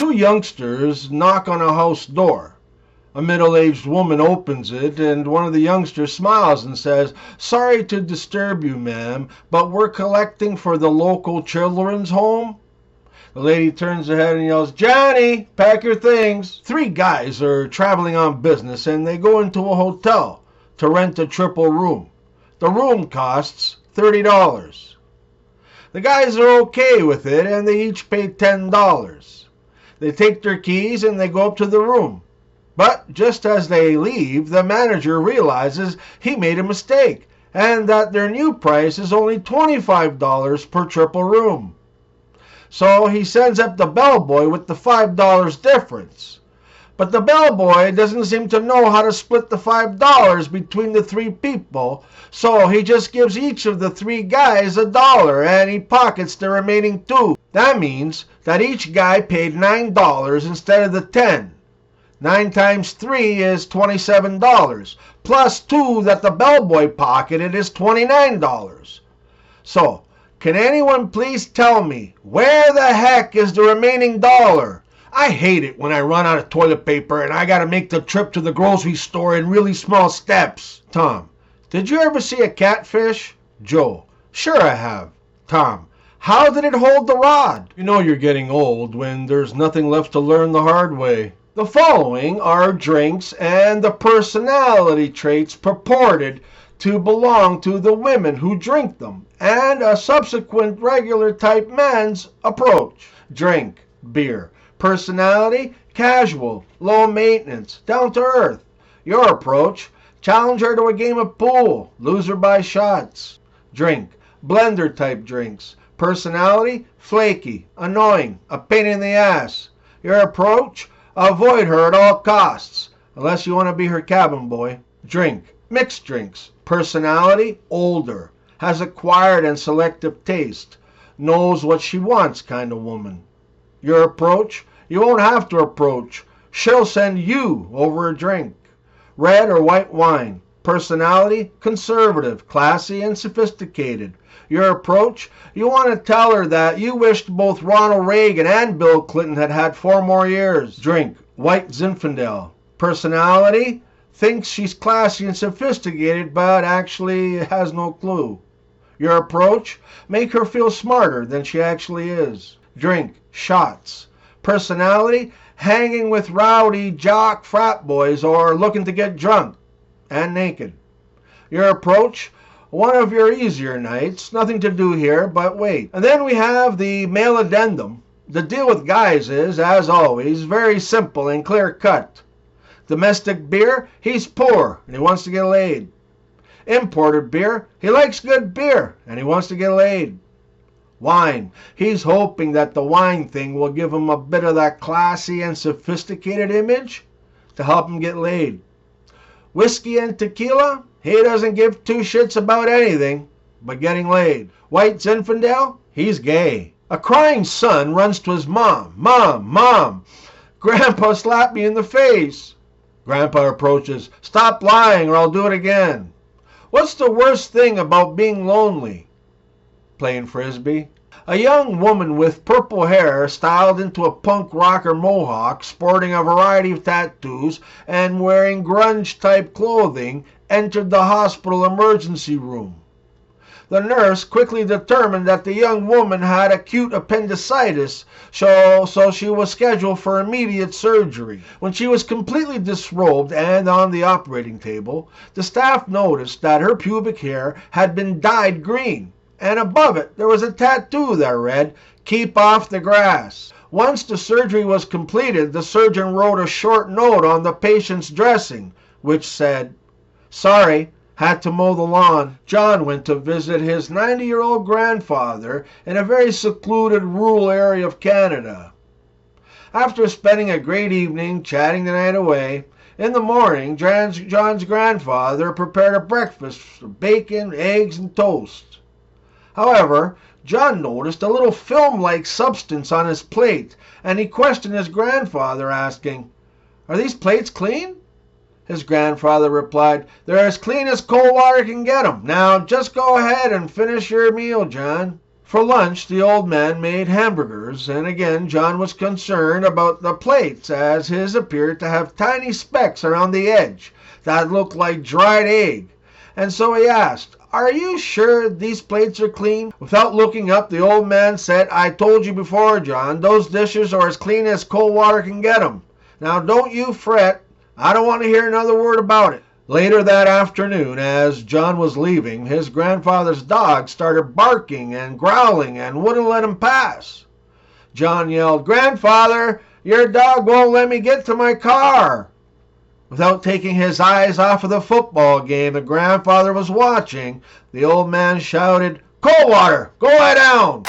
Two youngsters knock on a house door. A middle-aged woman opens it, and one of the youngsters smiles and says, "Sorry to disturb you, ma'am, but we're collecting for the local children's home." The lady turns her head and yells, "Johnny, pack your things." Three guys are traveling on business, and they go into a hotel to rent a triple room. The room costs $30. The guys are okay with it, and they each pay $10. They take their keys and they go up to the room. But just as they leave, the manager realizes he made a mistake and that their new price is only $25 per triple room. So he sends up the bellboy with the $5 difference. But the bellboy doesn't seem to know how to split the $5 between the three people, so he just gives each of the three guys $1 and he pockets the remaining $2. That means that each guy paid $9 instead of the $10. 9 times 3 is $27, plus 2 that the bellboy pocketed is $29. So, can anyone please tell me, where the heck is the remaining $1? I hate it when I run out of toilet paper and I gotta make the trip to the grocery store in really small steps. Tom: did you ever see a catfish? Joe: sure I have. Tom: how did it hold the rod? You know you're getting old when there's nothing left to learn the hard way. The following are drinks and the personality traits purported to belong to the women who drink them, and a subsequent regular type man's approach. Drink: beer. Personality: casual, low maintenance, down to earth. Your approach: challenge her to a game of pool, lose her by shots. Drink: blender type drinks. Personality: flaky, annoying, a pain in the ass. Your approach: avoid her at all costs, unless you want to be her cabin boy. Drink: mixed drinks. Personality: older, has acquired and selective taste, knows what she wants kind of woman. Your approach: you won't have to approach. She'll send you over a drink. Red or white wine. Personality: conservative, classy, and sophisticated. Your approach: you want to tell her that you wished both Ronald Reagan and Bill Clinton had had 4 more years. Drink: white Zinfandel. Personality: thinks she's classy and sophisticated, but actually has no clue. Your approach: make her feel smarter than she actually is. Drink: shots. Personality: hanging with rowdy jock frat boys or looking to get drunk and naked. Your approach: one of your easier nights, nothing to do here but wait. And then we have the male addendum. The deal with guys is, as always, very simple and clear-cut. Domestic beer: he's poor and he wants to get laid. Imported beer: he likes good beer and he wants to get laid. Wine: he's hoping that the wine thing will give him a bit of that classy and sophisticated image to help him get laid. Whiskey and tequila: he doesn't give 2 shits about anything but getting laid. White Zinfandel: he's gay. A crying son runs to his mom. "Mom, Mom, Grandpa slapped me in the face." Grandpa approaches. "Stop lying or I'll do it again." What's the worst thing about being lonely? Playing frisbee. A young woman with purple hair styled into a punk rocker mohawk, sporting a variety of tattoos and wearing grunge-type clothing, entered the hospital emergency room. The nurse quickly determined that the young woman had acute appendicitis, so she was scheduled for immediate surgery. When she was completely disrobed and on the operating table, the staff noticed that her pubic hair had been dyed green, and above it there was a tattoo that read, "Keep off the grass." Once the surgery was completed, the surgeon wrote a short note on the patient's dressing, which said, "Sorry, had to mow the lawn." John went to visit his 90-year-old grandfather in a very secluded rural area of Canada. After spending a great evening chatting the night away, in the morning John's grandfather prepared a breakfast of bacon, eggs, and toast. However, John noticed a little film-like substance on his plate, and he questioned his grandfather, asking, "Are these plates clean?" His grandfather replied, "They're as clean as cold water can get 'em. Now just go ahead and finish your meal, John." For lunch, the old man made hamburgers, and again John was concerned about the plates, as his appeared to have tiny specks around the edge that looked like dried egg. And so he asked, "Are you sure these plates are clean?" Without looking up, the old man said, "I told you before, John, those dishes are as clean as cold water can get 'em. Now don't you fret. I don't want to hear another word about it." Later that afternoon, as John was leaving, his grandfather's dog started barking and growling and wouldn't let him pass. John yelled, "Grandfather, your dog won't let me get to my car." Without taking his eyes off of the football game the grandfather was watching, the old man shouted, "Cold water, go lie down!"